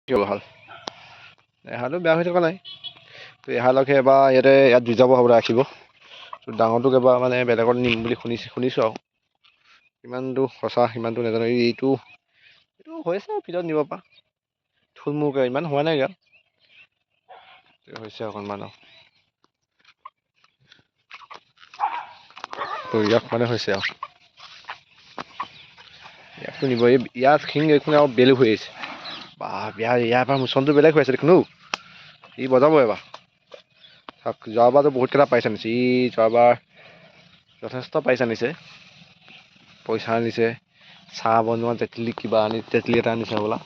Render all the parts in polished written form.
কি হ'ল হাল এহালো বেয়া হৈ থকা নাই তো এহালকহে এবাৰ ইয়াত যুঁজাব হ'ব ৰাখিব তো ডাঙৰটোক এবাৰ মানে বেলেগত নিম বুলি শুনিছোঁ আৰু কিমানটো সঁচা সিমানটো নাজানো এইটো হৈছে ফিল্ডত নিব পৰা থুলমূলকৈ ইমান হোৱা নাই গা হৈছে অকণমান তো ইয়াক মানে হৈছে আৰু ইয়াকতো নিব ইয়াত শিং এইখন আৰু বেলেগ হৈ আহিছে বা ইয়াৰ পৰা মোচনটো বেলেগ হৈ আছে দেখোন ই বজাব এবাৰ যোৱাবাৰতো বহুতকেইটা পাইছা নিছে যোৱাবাৰ যথেষ্ট পাইছা নিছে পইচা আনিছে চাহ বনোৱা তেতলি এটা আনিছে হ'বলা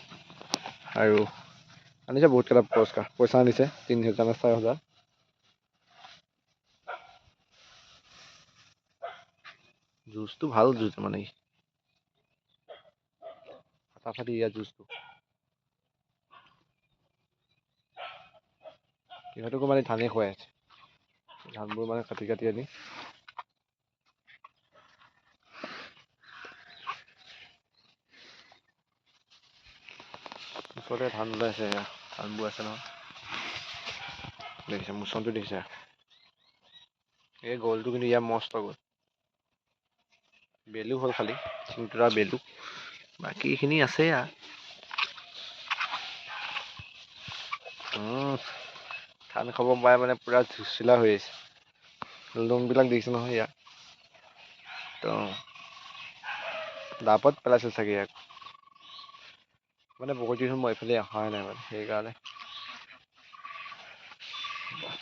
আৰু আনিছে বহুতকেইটা পইচা আনিছে 3,000 নে 4,000 জুচটো ভাল জুচ মানে ফাটাফাটি ইয়াৰ জুচটো সিহঁতকো মানে ধানে খুৱাই আছে ধানবোৰ মানে কাটি আনি ওচৰতে ধান ওলাইছে ধানবোৰ আছে নহয় দেখিছে মোচনটো দেখিছে এই গ'লটো কিন্তু ইয়াৰ মস্ত গ'ল বেলু হ'ল খালি চিংটোৰা বেলু বাকী এইখিনি আছে ধান খাব পাই মানে পুৰা ঝুচিলা হৈ আছে লুংবিলাক দেখিছে নহয় ইয়াক তো দাবত পেলাইছে চাগে ইয়াক মানে বহুত দিন মই এইফালে অহাই নাই মানে সেইকাৰণে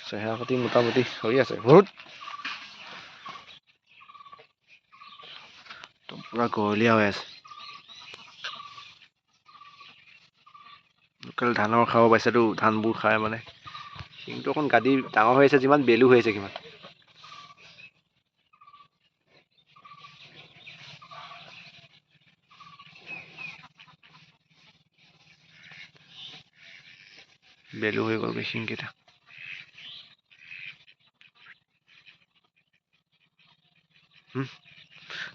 চেহেৰা পাতি মোটামুটি হৈ আছে বহুত পুৰা গৰলীয়া হৈ আছে লোকেল ধানৰ খাব পাইছেতো ধানবোৰ খাই মানে কিন্তু অকণ গাদি ডাঙৰ হৈ আছে যিমান বেলু হৈ আছে কিমান বেলু হৈ গ'ল শিংকেইটা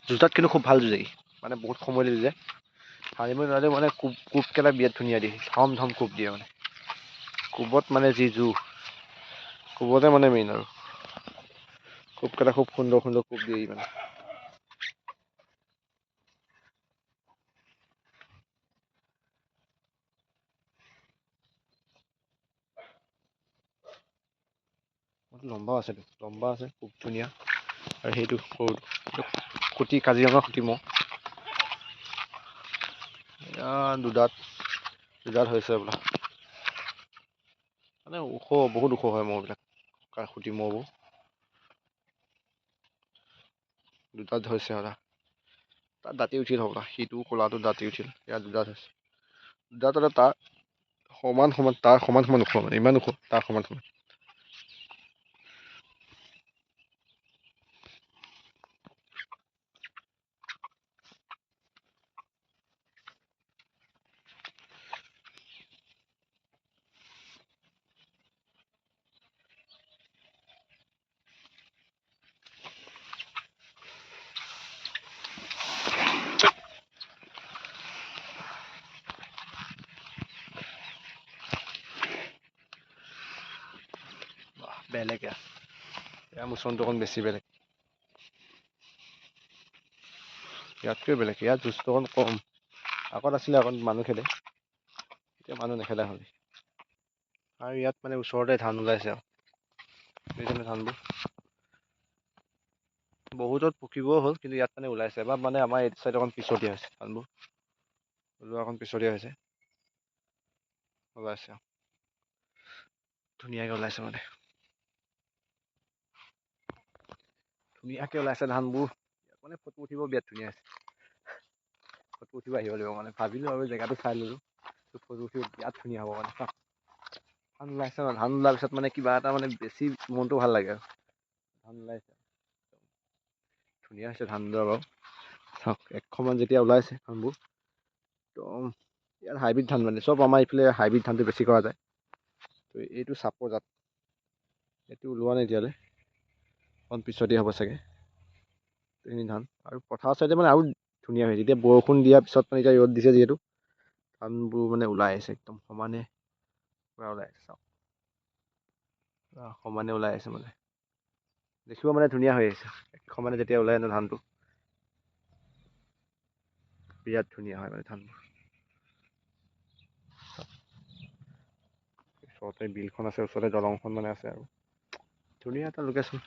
জোতাত কিন্তু খুব ভাল যুঁজে মানে বহুত সময় যুঁজে হাৰিব নোৱাৰিলেও মানে কোবকেইটা বিৰাট ধুনীয়া দিয়ে ধম ধম কোব দিয়ে মানে কোবত মানে যি জোৰ কোবতে মানে মেইন আৰু কোবকেইটা খুব সুন্দৰ কোব দিয়ে মানে লম্বা আছে খুব ধুনীয়া আৰু সেইটো খুটি কাজিৰঙা খুটি মহ দুদাত হৈছে বোলা মানে বহুত ওখ হয় মহবিলাক খুটি মহবোৰ দুটাত হৈছে তাত দাঁতি উঠিল হ'বলা সিটো ক'লাটো দাঁতি উঠিল ইয়াত দুটাত হৈছে দুটাত তাৰ সমান ওখ মানে ইমান ওখ তাৰ সমান বেলেগ ইয়াৰ মোচনটো অকণ বেছি বেলেগ ইয়াতকৈ বেলেগ ইয়াত জুচটো অকণ কম আগত আছিলে অকণ মানুহ খেলে এতিয়া মানুহ নেখেলা হ'ল আৰু ইয়াত মানে ওচৰতে ধান ওলাইছে আৰু ধানবোৰ বহুতত পকিবও হ'ল কিন্তু ইয়াত মানে ওলাইছে বা মানে আমাৰ এইটো চাইড অকণ পিছতীয়া হৈছে ধানবোৰ ওলোৱা অকণ পিছতীয়া হৈছে ওলাইছে ধুনীয়াকৈ ওলাইছে মানে ধুনীয়াকৈ ওলাইছে ধানবোৰ মানে ফটো উঠিব বিৰাট ধুনীয়া আছে ফটো উঠিব আহিব লাগিব মানে ভাবিলোঁ আৰু জেগাটো চাই ল'লোঁ ফটো উঠিব বিৰাট ধুনীয়া হ'ব মানে ধান ওলাইছে ধান ওলোৱাৰ পিছত মানে কিবা এটা মানে বেছি মনটো ভাল লাগে আৰু ধান ওলাইছে ধুনীয়া হৈছে ধান দৰা বাৰু চাওক একশমান যেতিয়া ওলাইছে ধানবোৰ একদম ইয়াত হাইব্ৰিড ধান মানে চব আমাৰ এইফালে হাইব্ৰিড ধানটো বেছি কৰা যায় তো এইটো চাপৰ জাত এইটো ওলোৱা নাই এতিয়ালৈ অকণ পিছতে হ'ব চাগে এইখিনি ধান আৰু পথাৰৰ চাইডে মানে আৰু ধুনীয়া হৈছে এতিয়া বৰষুণ দিয়াৰ পিছত মানে এতিয়া ৰ'দ দিছে যিহেতু ধানবোৰ মানে ওলাই আহিছে একদম সমানে পুৰা ওলাই আহিছে চাওক পুৰা সমানে ওলাই আহিছে মানে দেখিব মানে ধুনীয়া হৈ আহিছে সমানে যেতিয়া ওলাই আনে ধানটো বিৰাট ধুনীয়া হয় মানে ধানবোৰ ওচৰতে বিলখন আছে ওচৰতে দলংখন মানে আছে আৰু ধুনীয়া এটা লোকেশ্যন